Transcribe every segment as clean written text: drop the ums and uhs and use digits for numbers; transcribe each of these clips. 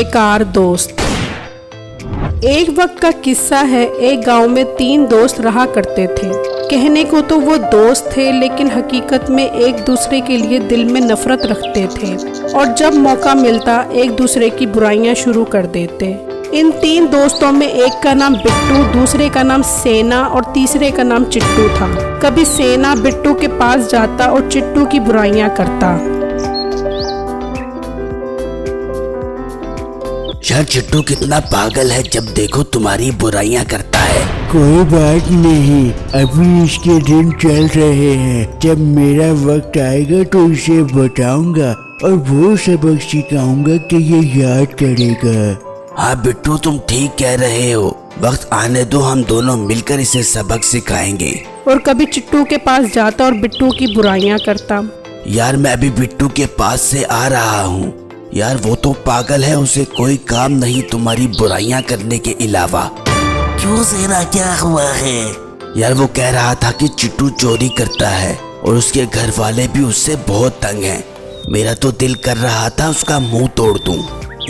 बेकार दोस्त। एक वक्त का किस्सा है। एक गांव में 3 दोस्त रहा करते थे। कहने को तो वो दोस्त थे, लेकिन हकीकत में एक दूसरे के लिए दिल में नफरत रखते थे और जब मौका मिलता एक दूसरे की बुराइयां शुरू कर देते। इन 3 दोस्तों में एक का नाम बिट्टू, दूसरे का नाम सेना और तीसरे का नाम चिट्टू था। कभी सेना बिट्टू के पास जाता और चिट्टू की बुराइयां करता। यार चिट्टू कितना पागल है, जब देखो तुम्हारी बुराइयां करता है। कोई बात नहीं, अभी इसके दिन चल रहे हैं। जब मेरा वक्त आएगा तो इसे बताऊंगा और वो सबक सिखाऊंगा कि ये याद करेगा। हाँ बिट्टू, तुम ठीक कह रहे हो। वक्त आने दो, हम दोनों मिलकर इसे सबक सिखाएंगे। और कभी चिट्टू के पास जाता और बिट्टू की बुराइयां करता। यार मैं अभी बिट्टू के पास से आ रहा हूँ। यार वो तो पागल है, उसे कोई काम नहीं तुम्हारी बुराइयां करने के अलावा। क्यों सेना, क्या हुआ है? यार वो कह रहा था कि चिट्टू चोरी करता है और उसके घर वाले भी उससे बहुत तंग हैं। मेरा तो दिल कर रहा था उसका मुंह तोड़ दूं।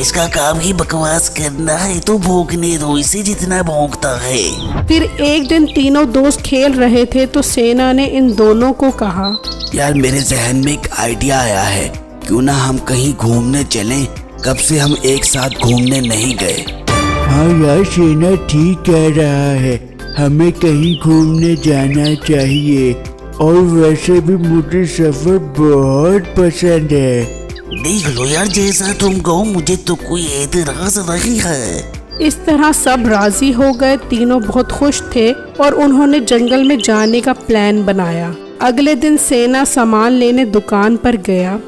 इसका काम ही बकवास करना है, तो भौंकने दो इसे जितना भौंकता है। फिर एक दिन तीनों दोस्त खेल रहे थे तो सेना ने इन दोनों को कहा, यार मेरे जहन में एक आइडिया आया है, क्यों ना हम कहीं घूमने चलें। कब से हम एक साथ घूमने नहीं गए। हाँ यार, सेना ठीक कह रहा है, हमें कहीं घूमने जाना चाहिए। और वैसे भी मुझे सफर बहुत पसंद है। देख लो यार, जैसा तुम कहो, मुझे तो कोई एतराज नहीं है। इस तरह सब राजी हो गए। तीनों बहुत खुश थे और उन्होंने जंगल में जाने का प्लान बनाया। अगले दिन सेना सामान लेने दुकान पर गया।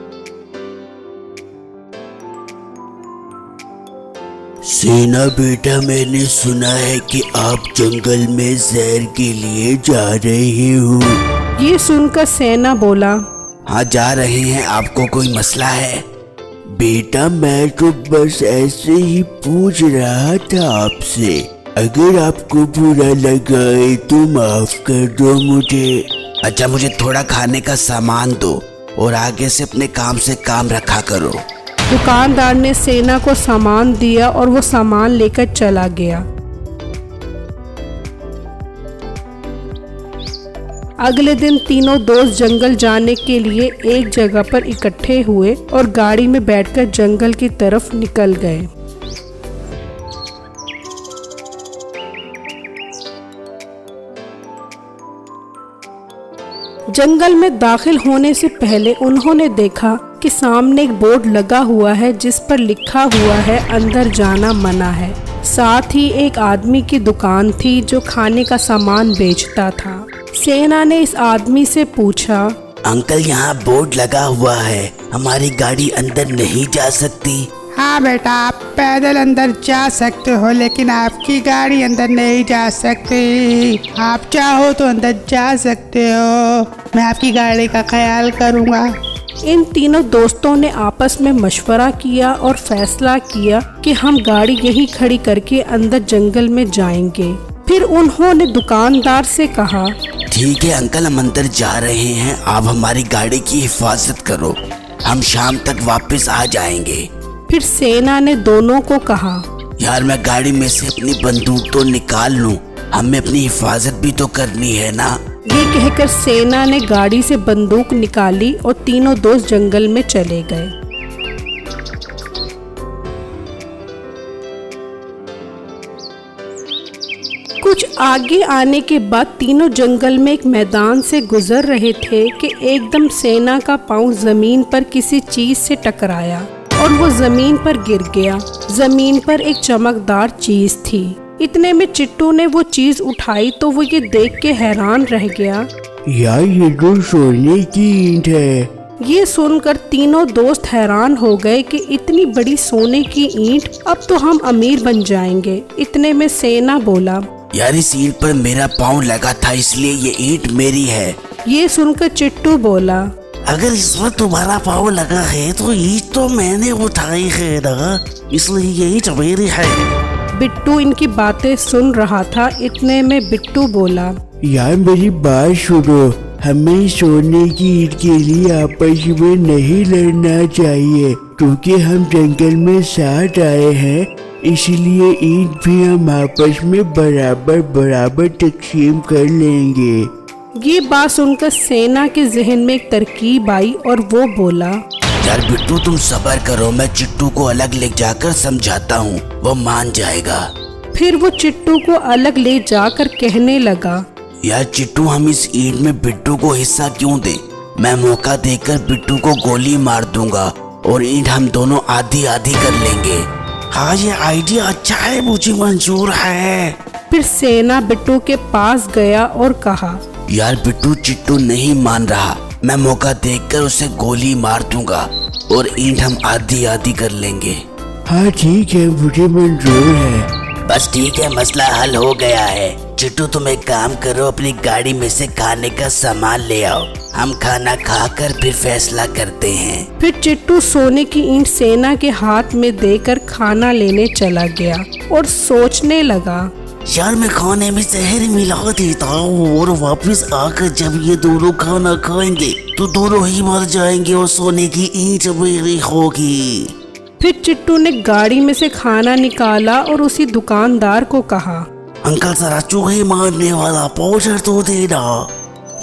सेना बेटा, मैंने सुना है कि आप जंगल में सैर के लिए जा रहे हो। ये सुनकर सेना बोला, हाँ जा रहे हैं, आपको कोई मसला है? बेटा मैं तो बस ऐसे ही पूछ रहा था आपसे। अगर आपको बुरा लगा है तो माफ कर दो मुझे। अच्छा, मुझे थोड़ा खाने का सामान दो और आगे से अपने काम से काम रखा करो। दुकानदार ने सेना को सामान दिया और वो सामान लेकर चला गया। अगले दिन तीनों दोस्त जंगल जाने के लिए एक जगह पर इकट्ठे हुए और गाड़ी में बैठकर जंगल की तरफ निकल गए। जंगल में दाखिल होने से पहले उन्होंने देखा कि सामने एक बोर्ड लगा हुआ है जिस पर लिखा हुआ है अंदर जाना मना है। साथ ही एक आदमी की दुकान थी जो खाने का सामान बेचता था। सेना ने इस आदमी से पूछा, अंकल यहाँ बोर्ड लगा हुआ है, हमारी गाड़ी अंदर नहीं जा सकती? हाँ बेटा, आप पैदल अंदर जा सकते हो, लेकिन आपकी गाड़ी अंदर नहीं जा सकती। आप चाहो तो अंदर जा सकते हो, मैं आपकी गाड़ी का ख्याल करूँगा। इन तीनों दोस्तों ने आपस में मशवरा किया और फैसला किया कि हम गाड़ी यहीं खड़ी करके अंदर जंगल में जाएंगे। फिर उन्होंने दुकानदार से कहा, ठीक है अंकल, हम अंदर जा रहे हैं, आप हमारी गाड़ी की हिफाजत करो, हम शाम तक वापस आ जाएंगे। फिर सेना ने दोनों को कहा, यार मैं गाड़ी में से अपनी बंदूक तो निकाल लूं, हमें अपनी हिफाजत भी तो करनी है ना। ये कहकर सेना ने गाड़ी से बंदूक निकाली और तीनों दोस्त जंगल में चले गए। कुछ आगे आने के बाद तीनों जंगल में एक मैदान से गुजर रहे थे कि एकदम सेना का पांव जमीन पर किसी चीज से टकराया और वो जमीन पर गिर गया। जमीन पर एक चमकदार चीज थी। इतने में चिट्टू ने वो चीज उठाई तो वो ये देख के हैरान रह गया। यार ये तो सोने की ईंट है। ये सुनकर तीनों दोस्त हैरान हो गए कि इतनी बड़ी सोने की ईंट, अब तो हम अमीर बन जाएंगे। इतने में सेना बोला, यार इस ईंट पर मेरा पाँव लगा था, इसलिए ये ईंट मेरी है। ये सुनकर चिट्टू बोला, अगर इस पर तुम्हारा पाँव लगा है तो ईंट तो मैंने उठाई है ना, इसलिए ये ईंट मेरी है। बिट्टू इनकी बातें सुन रहा था। इतने में बिट्टू बोला, यार मेरी बात सुनो, हमें सोने की ईंट के लिए आपस में नहीं लड़ना चाहिए। क्योंकि हम जंगल में साथ आए हैं इसलिए ईंट भी हम आपस में बराबर बराबर तकसीम कर लेंगे। ये बात सुनकर सेना के जहन में एक तरकीब आई और वो बोला, यार बिट्टू तुम सब्र करो, मैं चिट्टू को अलग ले जाकर समझाता हूँ, वो मान जाएगा। फिर वो चिट्टू को अलग ले जाकर कहने लगा, यार चिट्टू हम इस ईंट में बिट्टू को हिस्सा क्यों दें? मैं मौका देकर बिट्टू को गोली मार दूंगा और ईंट हम दोनों आधी आधी कर लेंगे। हाँ ये आइडिया अच्छा है, मुझे मंजूर है। फिर सेना बिट्टू के पास गया और कहा, यार बिट्टू चिट्टू नहीं मान रहा, मैं मौका देखकर उसे गोली मार दूंगा और ईंट हम आधी आधी कर लेंगे। हाँ ठीक है, मुझे मंजूर है। बस ठीक है, मसला हल हो गया है। चिट्टू तुम एक काम करो, अपनी गाड़ी में से खाने का सामान ले आओ, हम खाना खाकर फिर फैसला करते हैं। फिर चिट्टू सोने की ईंट सेना के हाथ में देकर खाना लेने चला गया और सोचने लगा, यार मैं खाने में जहर मिला देता हूँ और वापस आकर जब ये दोनों खाना खाएंगे तो दोनों ही मर जाएंगे और सोने की ईंट मेरी होगी। फिर चिट्टू ने गाड़ी में से खाना निकाला और उसी दुकानदार को कहा, अंकल जरा चूहे मारने वाला पाउडर तो देना।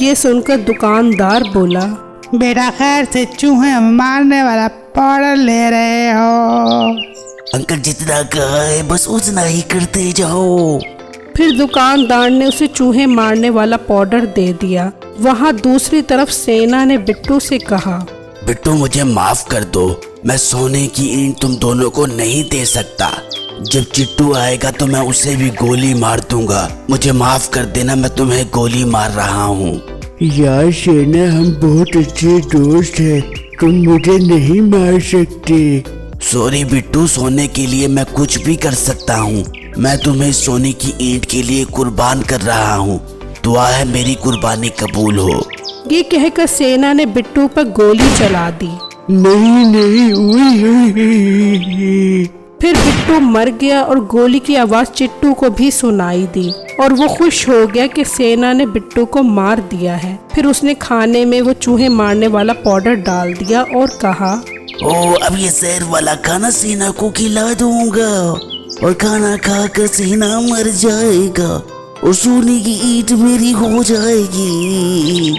ये सुनकर दुकानदार बोला, बेटा खैर से चूहे मारने वाला पाउडर ले रहे हो? अंकल जितना कहा है बस उतना ही करते जाओ। फिर दुकानदार ने उसे चूहे मारने वाला पाउडर दे दिया। वहाँ दूसरी तरफ सेना ने बिट्टू से कहा, बिट्टू मुझे माफ कर दो, मैं सोने की ईंट तुम दोनों को नहीं दे सकता। जब चिट्टू आएगा तो मैं उसे भी गोली मार दूंगा, मुझे माफ कर देना, मैं तुम्हें गोली मार रहा हूँ। यार सेना हम बहुत अच्छे दोस्त हैं, तुम मुझे नहीं मार सकते। सॉरी बिट्टू, सोने के लिए मैं कुछ भी कर सकता हूँ, मैं तुम्हें सोने की ईंट के लिए कुर्बान कर रहा हूँ, दुआ है मेरी कुर्बानी कबूल हो। ये कहकर सेना ने बिट्टू पर गोली चला दी। नहीं नहीं, उई। फिर बिट्टू मर गया और गोली की आवाज चिट्टू को भी सुनाई दी और वो खुश हो गया कि सेना ने बिट्टू को मार दिया है। फिर उसने खाने में वो चूहे मारने वाला पाउडर डाल दिया और कहा, ओ अब ये जहर वाला खाना सेना को खिला दूंगा और खाना खाकर सेना मर जाएगा और सोने की ईंट मेरी हो जाएगी।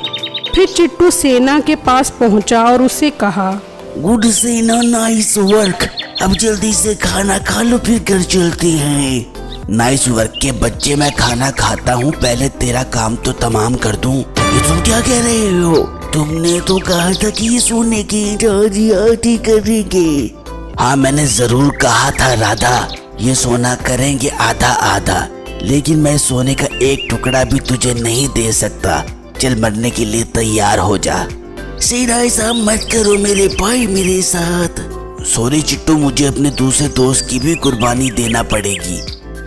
फिर चिट्टू सेना के पास पहुंचा और उसे कहा, गुड सेना, नाइस वर्क, अब जल्दी से खाना खा लो फिर घर चलते हैं। नाइस वर्क के बच्चे, मैं खाना खाता हूँ, पहले तेरा काम तो तमाम कर दूँ। ये तुम क्या कह रहे हो? तुमने तो कहा था कि ये सोने की ईंट आधी करेंगे। हाँ मैंने जरूर कहा था राधा, ये सोना करेंगे आधा आधा, लेकिन मैं सोने का एक टुकड़ा भी तुझे नहीं दे सकता। चल मरने के लिए तैयार हो जा। सीधा ऐसा मत करो मेरे भाई मेरे साथ। सॉरी चिट्टू, मुझे अपने दूसरे दोस्त की भी कुर्बानी देना पड़ेगी,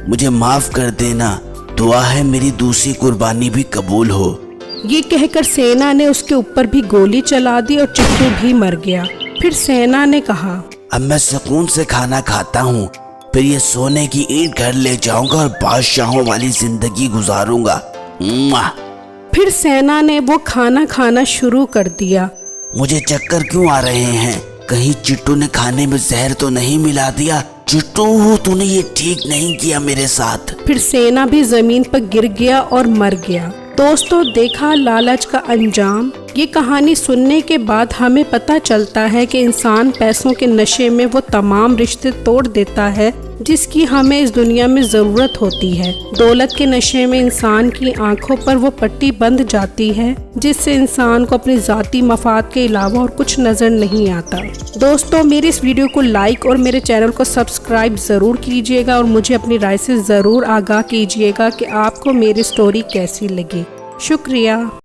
मुझे माफ कर देना, दुआ है मेरी दूसरी कुर्बानी भी कबूल हो। ये कहकर सेना ने उसके ऊपर भी गोली चला दी और चिट्टू भी मर गया। फिर सेना ने कहा, अब मैं सुकून से खाना खाता हूँ, फिर ये सोने की ईंट घर ले जाऊंगा और बादशाहों वाली जिंदगी गुजारूंगा। फिर सेना ने वो खाना खाना शुरू कर दिया। मुझे चक्कर क्यों आ रहे हैं? कहीं चिट्टू ने खाने में जहर तो नहीं मिला दिया? चिट्टू तूने ये ठीक नहीं किया मेरे साथ। फिर सेना भी जमीन पर गिर गया और मर गया। दोस्तों, देखा लालच का अंजाम। ये कहानी सुनने के बाद हमें पता चलता है कि इंसान पैसों के नशे में वो तमाम रिश्ते तोड़ देता है जिसकी हमें इस दुनिया में ज़रूरत होती है। दौलत के नशे में इंसान की आंखों पर वो पट्टी बंध जाती है जिससे इंसान को अपने ज़ाती मफाद के अलावा और कुछ नज़र नहीं आता। दोस्तों, मेरी इस वीडियो को लाइक और मेरे चैनल को सब्सक्राइब ज़रूर कीजिएगा और मुझे अपनी राय से ज़रूर आगाह कीजिएगा कि आपको मेरी स्टोरी कैसी लगी। शुक्रिया।